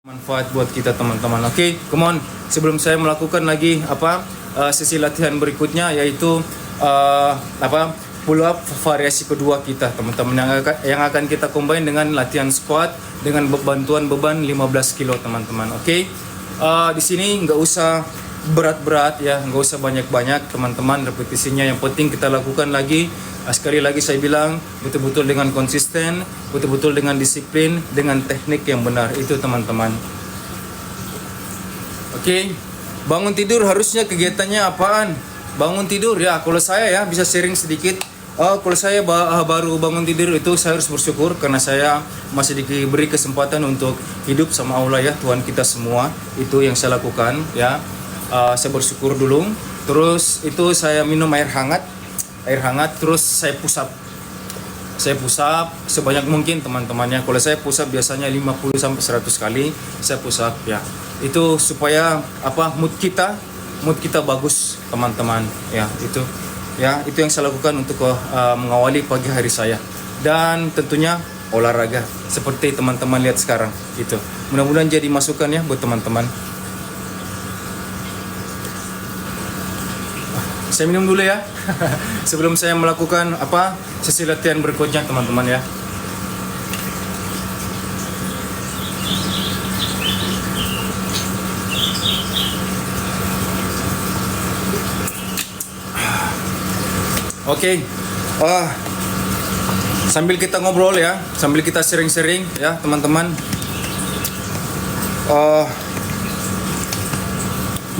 manfaat buat kita teman-teman. Oke, come on. Sebelum saya melakukan lagi sesi latihan berikutnya, yaitu pull up variasi kedua kita teman-teman, yang akan kita combine dengan latihan squat dengan bantuan beban 15 kilo teman-teman. Oke. Di sini nggak usah berat-berat ya, nggak usah banyak-banyak teman-teman repetisinya. Yang penting kita lakukan lagi. Sekali lagi saya bilang, betul-betul dengan konsisten, betul-betul dengan disiplin, dengan teknik yang benar. Itu teman-teman. Oke. Bangun tidur harusnya kegiatannya apaan? Bangun tidur ya, kalau saya ya bisa sharing sedikit. Kalau saya baru bangun tidur itu saya harus bersyukur karena saya masih diberi kesempatan untuk hidup sama Allah ya, Tuhan kita semua. Itu yang saya lakukan ya. Saya bersyukur dulu. Terus itu saya minum air hangat, terus saya push up sebanyak mungkin teman-temannya. Kalau saya push up biasanya 50 sampai 100 kali saya push up ya. Itu supaya mood kita bagus teman-teman ya. Itu yang saya lakukan untuk mengawali pagi hari saya. Dan tentunya olahraga seperti teman-teman lihat sekarang gitu. Mudah-mudahan jadi masukan ya buat teman-teman. Saya minum dulu ya sebelum saya melakukan sesi latihan berikutnya teman-teman ya. Oke. Sambil kita ngobrol ya, sambil kita sharing-sharing ya teman-teman.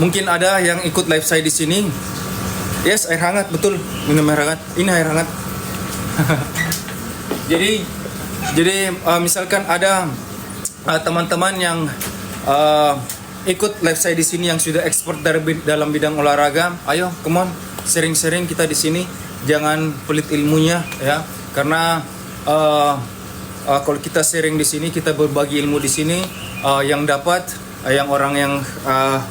Mungkin ada yang ikut live saya di sini. Yes, air hangat, betul. Minum air hangat. Ini air hangat. Jadi misalkan ada teman-teman yang ikut live saya di sini yang sudah expert dalam bidang olahraga, ayo, come on, sharing-sharing kita di sini. Jangan pelit ilmunya ya, karena kalau kita sharing di sini, kita berbagi ilmu di sini, yang dapat, yang orang yang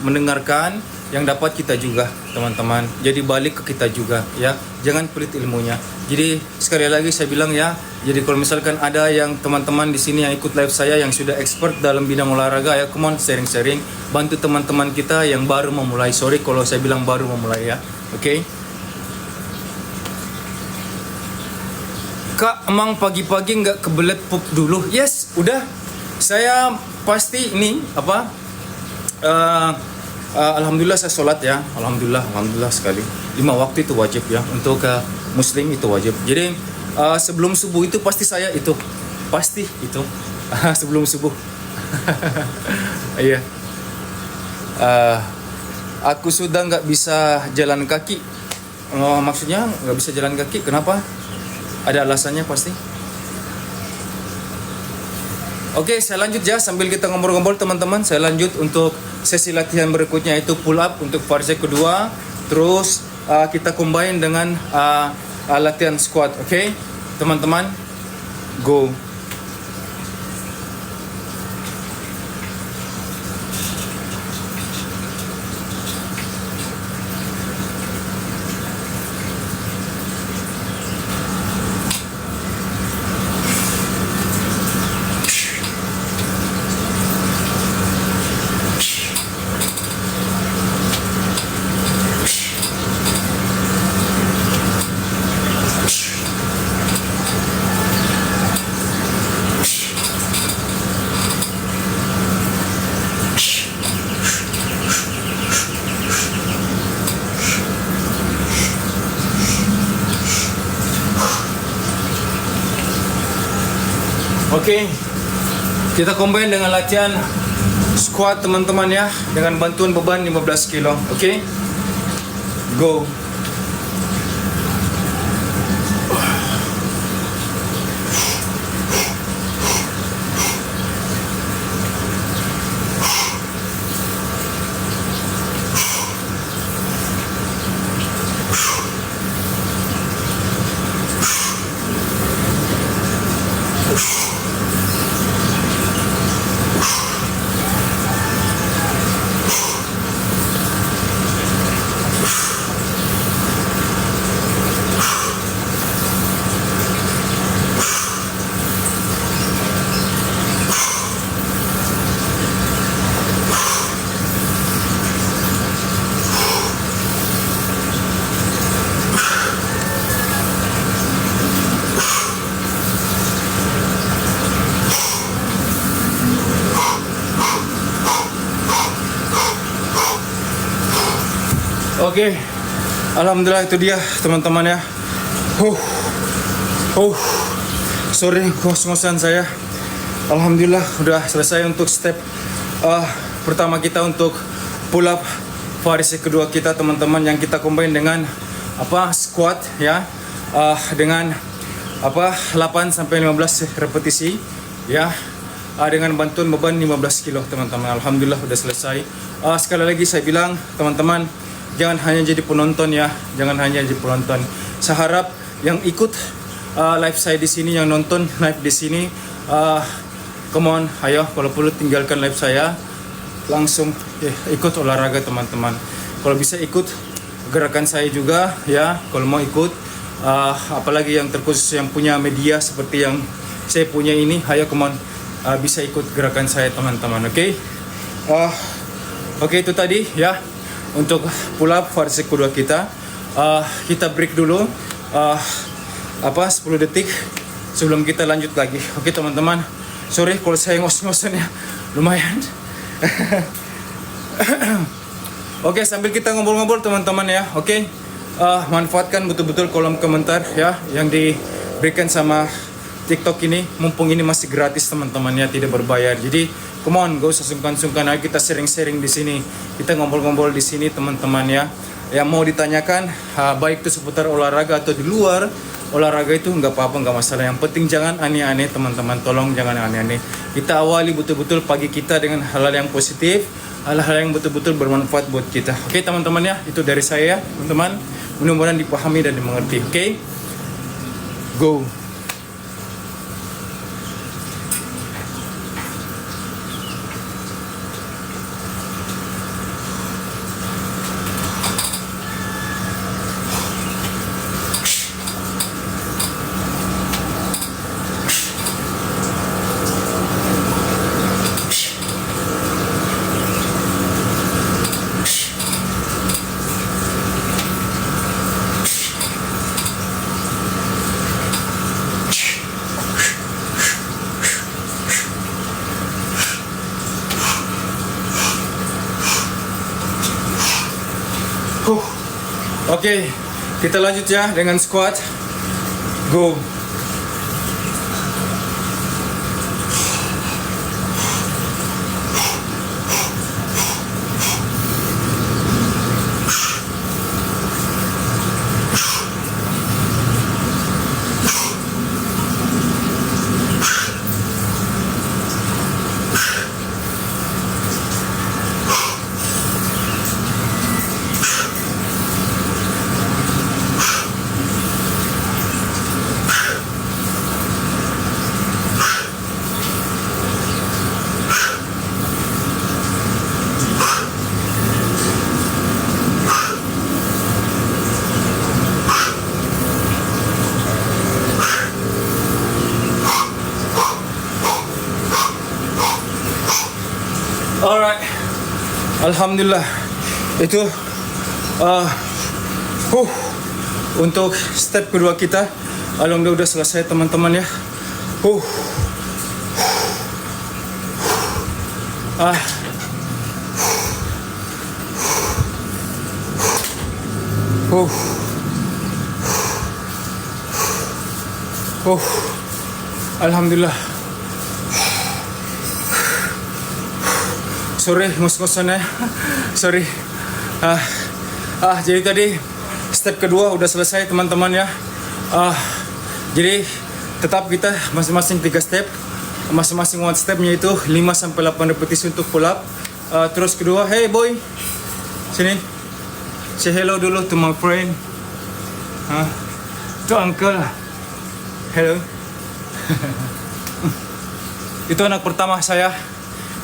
mendengarkan, yang dapat kita juga teman-teman. Jadi balik ke kita juga ya. Jangan pelit ilmunya. Jadi sekali lagi saya bilang ya. Jadi kalau misalkan ada yang teman-teman di sini yang ikut live saya yang sudah expert dalam bidang olahraga ya, come on, sharing-sharing. Bantu teman-teman kita yang baru memulai. Sorry kalau saya bilang baru memulai ya. Oke. Kak, emang pagi-pagi nggak kebelet pup dulu? Yes, udah. Saya pasti ini alhamdulillah saya sholat ya, alhamdulillah sekali. 5 waktu itu wajib ya, untuk muslim itu wajib. Jadi sebelum subuh itu pasti saya itu sebelum subuh. Iya. Aku sudah nggak bisa jalan kaki. Maksudnya nggak bisa jalan kaki? Kenapa? Ada alasannya pasti. Oke, saya lanjut ya sambil kita ngobrol-ngobrol teman-teman. Saya lanjut untuk sesi latihan berikutnya, itu pull up untuk variasi kedua. Terus kita combine dengan latihan squat. Oke, teman-teman, go. Oke, kita combine dengan latihan squat teman-teman ya, dengan bantuan beban 15 kilo. Oke, go. Oke, alhamdulillah itu dia teman-teman ya. Sorry ngos-ngosan saya. Alhamdulillah udah selesai untuk step pertama kita untuk pull up variasi kedua kita teman-teman, yang kita combine dengan squat ya, dengan 8 sampai 15 repetisi ya, dengan bantuan beban 15 kilo teman-teman. Alhamdulillah udah selesai. Sekali lagi saya bilang teman-teman, jangan hanya jadi penonton ya, jangan hanya jadi penonton. Saya harap yang ikut live saya di sini, yang nonton live di sini, come on, ayo kalau perlu tinggalkan live saya, langsung ikut olahraga teman-teman. Kalau bisa ikut gerakan saya juga ya, kalau mau ikut, apalagi yang terkhusus yang punya media seperti yang saya punya ini, ayo come on, bisa ikut gerakan saya teman-teman. Oke, itu tadi ya untuk pull up variasi kedua kita. Kita break dulu 10 detik sebelum kita lanjut lagi. Oke teman-teman, sorry kalau saya ngos-ngosan ya, lumayan. Oke, sambil kita ngobrol-ngobrol teman-teman ya. Oke, manfaatkan betul-betul kolom komentar ya yang diberikan sama TikTok ini, mumpung ini masih gratis teman-teman ya, tidak berbayar. Jadi come on, gak usah sungkan-sungkan, ayo kita sharing-sharing di sini, kita ngobrol-ngobrol di sini teman-teman ya. Yang mau ditanyakan, baik itu seputar olahraga atau di luar olahraga, itu nggak apa-apa, nggak masalah. Yang penting jangan aneh-aneh teman-teman, tolong jangan aneh-aneh. Kita awali betul-betul pagi kita dengan hal-hal yang positif, hal-hal yang betul-betul bermanfaat buat kita. Oke teman-teman ya, itu dari saya teman-teman, mudah-mudahan dipahami dan dimengerti. Oke, go. Oke, kita lanjut ya dengan squat. Go. Alright, alhamdulillah itu untuk step kedua kita. Alhamdulillah udah selesai teman-teman ya. Alhamdulillah. Sorry ngos-ngosan ya. Sorry. Jadi tadi step kedua udah selesai teman-teman ya. Jadi tetap kita masing-masing 3 step. Masing-masing one stepnya itu 5 sampai 8 repetisi untuk pull up. Terus kedua, hey boy, sini, say hello dulu to my friend. To uncle. Hello. Itu anak pertama saya.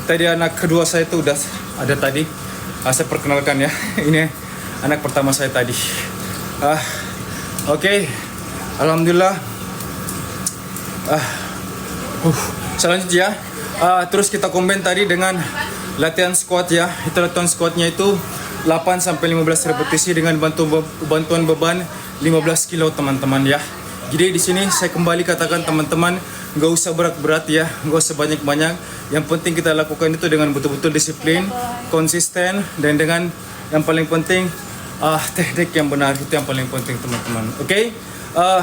Tadi anak kedua saya itu udah ada tadi. Saya perkenalkan ya. Ini anak pertama saya tadi. Oke. Alhamdulillah. Selanjutnya terus kita combine tadi dengan latihan squat ya. Itu latihan squatnya itu 8 sampai 15 repetisi dengan bantuan beban 15 kilo teman-teman ya. Jadi di sini saya kembali katakan teman-teman, nggak usah berat-berat ya, nggak usah banyak-banyak. Yang penting kita lakukan itu dengan betul-betul disiplin, konsisten, dan dengan yang paling penting teknik yang benar, itu yang paling penting teman-teman. Oke.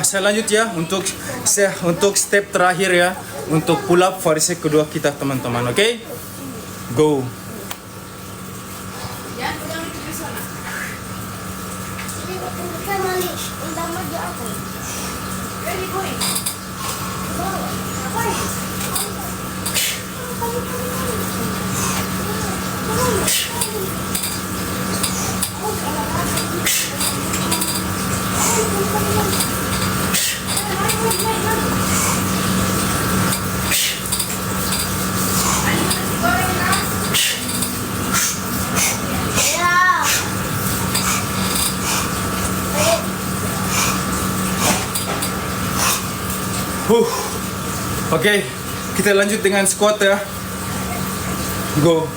Saya lanjut ya untuk step terakhir ya, untuk pull up variasi kedua kita teman-teman. Oke. Go. Oke, kita lanjut dengan squat ya. Go.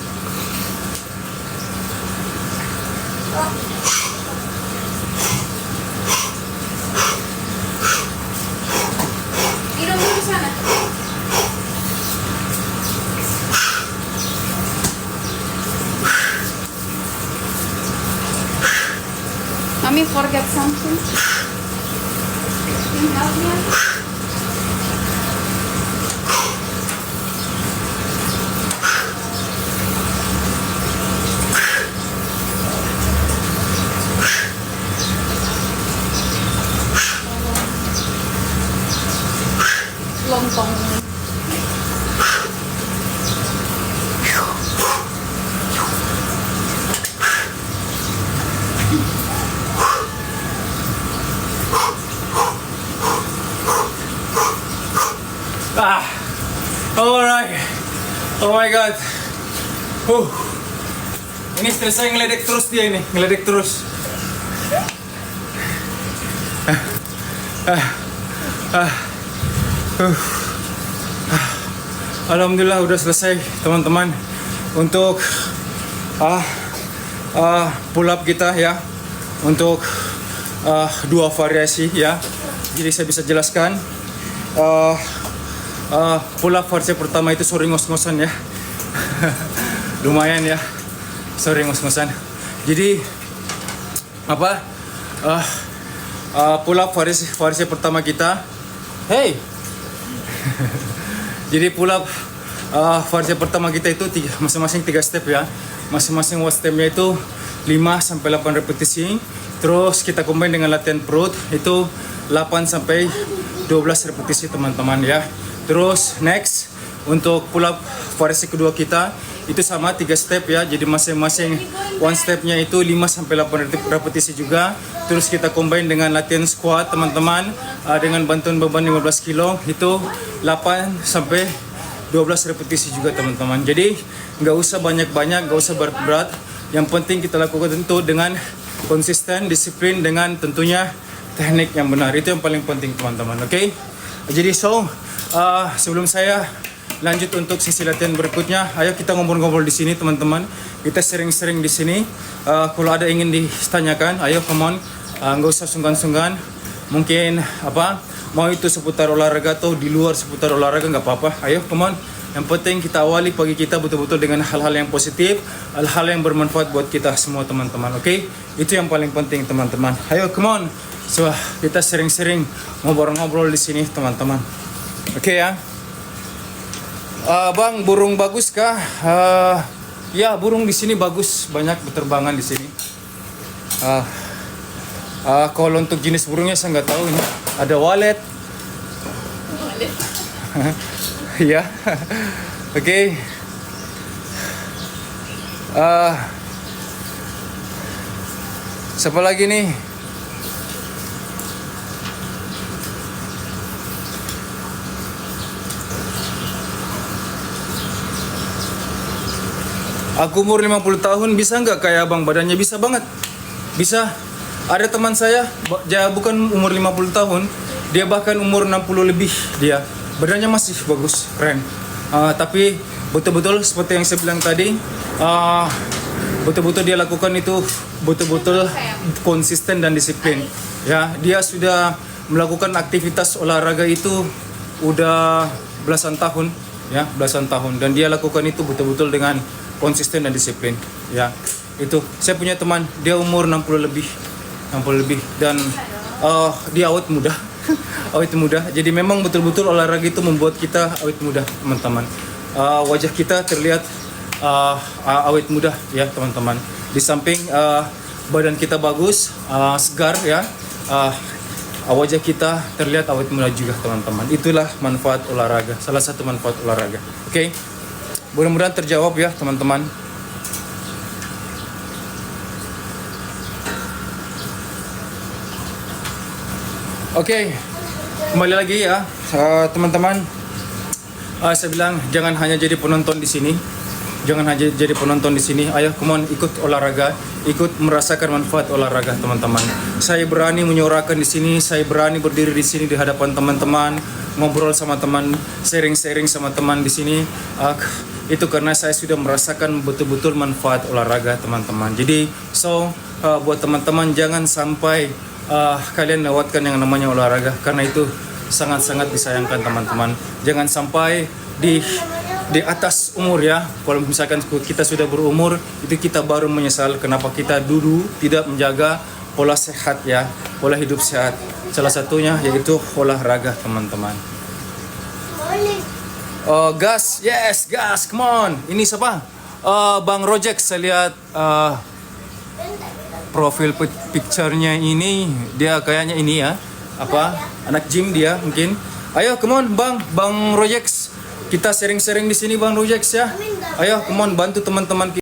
Mommy forget something. Can you help me? Lontong. Alright. Oh my god. Ini selesai ngeledek terus dia ini, ngeledek terus. Alhamdulillah udah selesai teman-teman untuk pull up kita ya, untuk dua variasi ya. Jadi saya bisa jelaskan pull up variasi pertama itu sorry ngos-ngosan ya. Lumayan ya, sorry ngos-ngosan. Jadi apa pull up variasi pertama kita, hey. Jadi pull up variasi pertama kita itu masing-masing 3 step ya. Masing-masing stepnya itu 5-8 repetisi. Terus kita combine dengan latihan perut itu 8-12 repetisi teman-teman ya. Terus next untuk pull up variasi kedua kita itu sama 3 step ya. Jadi masing-masing one stepnya itu 5-8 repetisi juga. Terus kita combine dengan latihan squat teman-teman, dengan bantuan beban 15 kilo itu 8-12 repetisi juga teman-teman. Jadi nggak usah banyak-banyak, nggak usah berat-berat. Yang penting kita lakukan tentu dengan konsisten, disiplin, dengan tentunya teknik yang benar. Itu yang paling penting teman-teman. Oke. Jadi sebelum saya lanjut untuk sesi latihan berikutnya, ayo kita ngobrol-ngobrol di sini teman-teman. Kita sering-sering di sini. Kalau ada ingin ditanyakan, ayo come on, nggak usah sungkan-sungkan. Mungkin mau itu seputar olahraga atau di luar seputar olahraga nggak apa-apa. Ayo come on. Yang penting kita awali pagi kita betul-betul dengan hal-hal yang positif, hal-hal yang bermanfaat buat kita semua teman-teman. Oke? Itu yang paling penting teman-teman. Ayo come on. So, kita sering-sering ngobrol-ngobrol di sini teman-teman. Oke ya. Bang, burung bagus kah? Ya, burung di sini bagus, banyak berterbangan di sini. Kalau untuk jenis burungnya saya nggak tahu ini. Ada walet. Ya, oke. Siapa lagi nih? Aku umur 50 tahun, bisa nggak kayak abang? Badannya bisa banget. Bisa. Ada teman saya, bukan umur 50 tahun, dia bahkan umur 60 lebih dia. Badannya masih bagus, keren. Tapi betul-betul seperti yang saya bilang tadi, betul-betul dia lakukan itu betul-betul konsisten dan disiplin. Ya, dia sudah melakukan aktivitas olahraga itu udah belasan tahun, ya, belasan tahun. Dan dia lakukan itu betul-betul dengan konsisten dan disiplin, ya. Itu saya punya teman, dia umur 60 lebih. 60 lebih dan dia awet muda. Awet muda. Jadi memang betul-betul olahraga itu membuat kita awet muda, teman-teman. Wajah kita terlihat awet muda ya, teman-teman. Di samping badan kita bagus, segar ya. Wajah kita terlihat awet muda juga, teman-teman. Itulah manfaat olahraga, salah satu manfaat olahraga. Oke. Mudah-mudahan terjawab ya, teman-teman. Oke, kembali lagi ya, teman-teman. Saya bilang jangan hanya jadi penonton di sini, jangan hanya jadi penonton di sini. Ayo, come on, ikut olahraga, ikut merasakan manfaat olahraga, teman-teman. Saya berani menyuarakan di sini, saya berani berdiri di sini di hadapan teman-teman, ngobrol sama teman, sharing-sharing sama teman di sini. Itu karena saya sudah merasakan betul-betul manfaat olahraga, teman-teman. Jadi, buat teman-teman jangan sampai kalian lewatkan yang namanya olahraga, karena itu sangat-sangat disayangkan, teman-teman. Jangan sampai di atas umur ya, kalau misalkan kita sudah berumur, itu kita baru menyesal kenapa kita dulu tidak menjaga pola sehat ya, pola hidup sehat. Salah satunya yaitu olahraga, teman-teman. Gas, yes, gas, come on. Ini siapa? Bang Rojek, saya lihat profil picture-nya ini, dia kayaknya ini ya, anak gym dia mungkin. Ayo, come on, Bang Rojek, kita sharing-sharing di sini, Bang Rojek ya. Ayo, come on, bantu teman-teman kita.